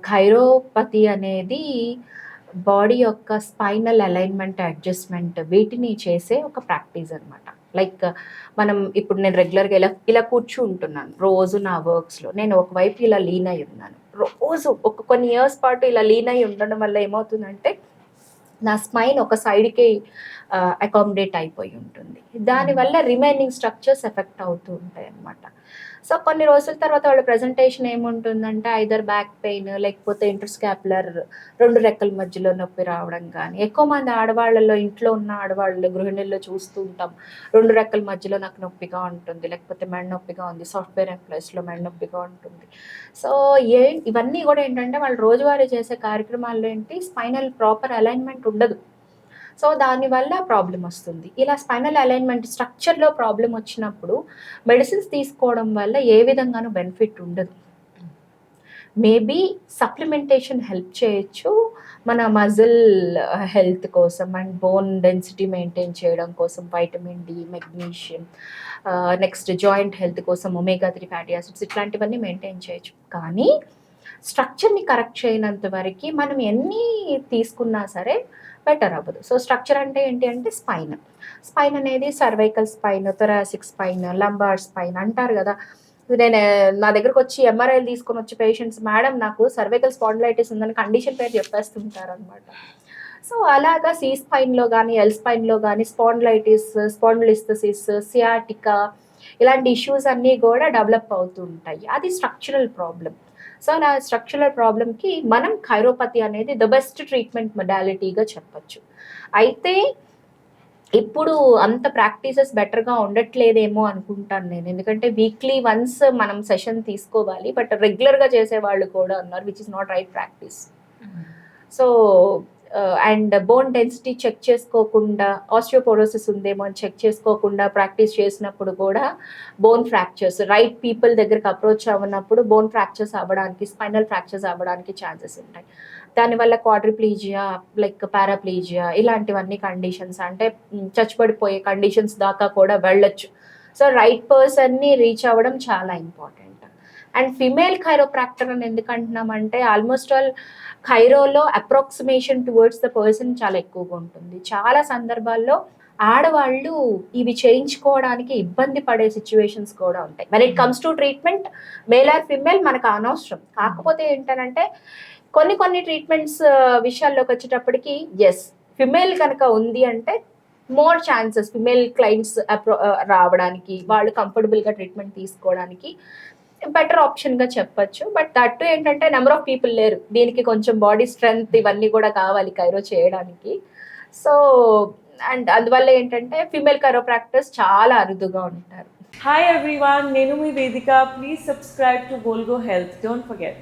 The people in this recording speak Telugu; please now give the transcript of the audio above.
ఖైరోపతి అనేది బాడీ యొక్క స్పైనల్ అలైన్మెంట్, అడ్జస్ట్మెంట్ వీటిని చేసే ఒక ప్రాక్టీస్ అనమాట. లైక్ మనం ఇప్పుడు నేను రెగ్యులర్గా ఇలా ఇలా కూర్చుంటున్నాను రోజు నా వర్క్స్లో. నేను ఒకవైపు ఇలా లీన్ అయి ఉన్నాను రోజు కొన్ని ఇయర్స్ పాటు. ఇలా లీన్ అయి ఉండడం వల్ల ఏమవుతుందంటే నా స్మైన్ ఒక సైడ్కి అకామిడేట్ అయిపోయి ఉంటుంది. దానివల్ల రిమైనింగ్ స్ట్రక్చర్స్ ఎఫెక్ట్ అవుతూ ఉంటాయి అన్నమాట. సో కొన్ని రోజుల తర్వాత వాళ్ళ ప్రజెంటేషన్ ఏముంటుందంటే ఐదర్ బ్యాక్ పెయిన్, లేకపోతే ఇంటర్స్కాపులర్ 2 రెక్కల మధ్యలో నొప్పి రావడం కానీ. ఎక్కువ మంది ఆడవాళ్ళలో, ఇంట్లో ఉన్న ఆడవాళ్ళు గృహిణుల్లో చూస్తూ ఉంటాం, 2 రెక్కల మధ్యలో నాకు నొప్పిగా ఉంటుంది, లేకపోతే మెడ నొప్పిగా ఉంది, సాఫ్ట్వేర్ ఎంప్లాయీస్లో మెడ నొప్పిగా ఉంటుంది. సో ఇవన్నీ కూడా ఏంటంటే వాళ్ళు రోజువారీ చేసే కార్యక్రమాల్లో ఏంటి, స్పైనల్ ప్రాపర్ అలైన్మెంట్ ఉండదు. సో దానివల్ల ప్రాబ్లం వస్తుంది. ఇలా స్పైనల్ అలైన్మెంట్ స్ట్రక్చర్లో ప్రాబ్లం వచ్చినప్పుడు మెడిసిన్స్ తీసుకోవడం వల్ల ఏ విధంగానూ బెనిఫిట్ ఉండదు. మేబీ సప్లిమెంటేషన్ హెల్ప్ చేయొచ్చు మన మజిల్ హెల్త్ కోసం అండ్ బోన్ డెన్సిటీ మెయింటైన్ చేయడం కోసం, vitamin D, magnesium, next joint health కోసం ఒమేగా 3 ఫ్యాటీ యాసిడ్స్ ఇట్లాంటివన్నీ మెయింటైన్ చేయొచ్చు. కానీ స్ట్రక్చర్ని కరెక్ట్ చేయనంత వరకు మనం ఎన్ని తీసుకున్నా సరే బెటర్ అవ్వదు. సో స్ట్రక్చర్ అంటే ఏంటి అంటే స్పైన్ అనేది cervical spine, thoracic spine, lumbar spine అంటారు కదా. నేను నా దగ్గరకు వచ్చి ఎంఆర్ఐలు తీసుకొని వచ్చి పేషెంట్స్, మేడం నాకు సర్వైకల్ స్పాండిలైటిస్ ఉందని కండిషన్ పేరు చెప్పేస్తుంటారు అనమాట. సో అలాగా సి స్పైన్లో కానీ, ఎల్ స్పైన్లో కానీ స్పాండిలైటిస్, స్పాండిలిస్థెసిస్, సియాటికా ఇలాంటి ఇష్యూస్ అన్నీ కూడా డెవలప్ అవుతూ ఉంటాయి. అది స్ట్రక్చరల్ ప్రాబ్లం. సో అలా స్ట్రక్చరల్ ప్రాబ్లమ్కి మనం ఖైరోపతి అనేది ద బెస్ట్ ట్రీట్మెంట్ మొడాలిటీగా చెప్పచ్చు. అయితే ఇప్పుడు అంత ప్రాక్టీసెస్ బెటర్గా ఉండట్లేదేమో అనుకుంటాను నేను. ఎందుకంటే వీక్లీ వన్స్ మనం సెషన్ తీసుకోవాలి, బట్ రెగ్యులర్గా చేసేవాళ్ళు కూడా ఉన్నారు, which is not right practice. So and bone density check చేసుకోకుండా, ఆస్టియోపోరోసిస్ ఉందేమో అని చెక్ చేసుకోకుండా ప్రాక్టీస్ చేసినప్పుడు కూడా బోన్ ఫ్రాక్చర్స్, రైట్ పీపుల్ దగ్గరికి అప్రోచ్ అవ్వనప్పుడు బోన్ ఫ్రాక్చర్స్ అవ్వడానికి, స్పైనల్ ఫ్రాక్చర్స్ అవ్వడానికి ఛాన్సెస్ ఉంటాయి. దానివల్ల క్వాడ్రిప్లీజియా, లైక్ పారాప్లీజియా ఇలాంటివన్నీ కండిషన్స్, అంటే చచ్చిపడిపోయే కండిషన్స్ దాకా కూడా వెళ్ళొచ్చు. సో రైట్ పర్సన్ని రీచ్ అవ్వడం చాలా ఇంపార్టెంట్. అండ్ ఫిమేల్ ఖైరోప్రాక్టర్ అని ఎందుకు అంటున్నామంటే ఆల్మోస్ట్ ఆల్ ఖైరోలో అప్రాక్సిమేషన్ టువర్డ్స్ ద పర్సన్ చాలా ఎక్కువగా ఉంటుంది. చాలా సందర్భాల్లో ఆడవాళ్ళు ఇవి చేయించుకోవడానికి ఇబ్బంది పడే సిచ్యువేషన్స్ కూడా ఉంటాయి. When it comes to treatment, male or female మనకు అనవసరం. కాకపోతే ఏంటంటే కొన్ని ట్రీట్మెంట్స్ విషయాల్లోకి వచ్చేటప్పటికి ఎస్, ఫిమేల్ కనుక ఉంది అంటే మోర్ ఛాన్సెస్ ఫిమేల్ క్లయింట్స్ రావడానికి, వాళ్ళు కంఫర్టబుల్గా ట్రీట్మెంట్ తీసుకోవడానికి బెటర్ ఆప్షన్గా చెప్పచ్చు. బట్ దట్టు ఏంటంటే నెంబర్ ఆఫ్ పీపుల్ లేరు, దీనికి కొంచెం బాడీ స్ట్రెంగ్త్ ఇవన్నీ కూడా కావాలి ఖైరో చేయడానికి. సో అండ్ అందువల్ల ఏంటంటే ఫీమేల్ ఖైరోప్రాక్టర్స్ చాలా అరుదుగా ఉంటారు. హాయ్ ఎవ్రీవన్, నేను మీ వేదిక. ప్లీజ్ సబ్స్క్రైబ్ టు గోల్గో హెల్త్. Don't forget.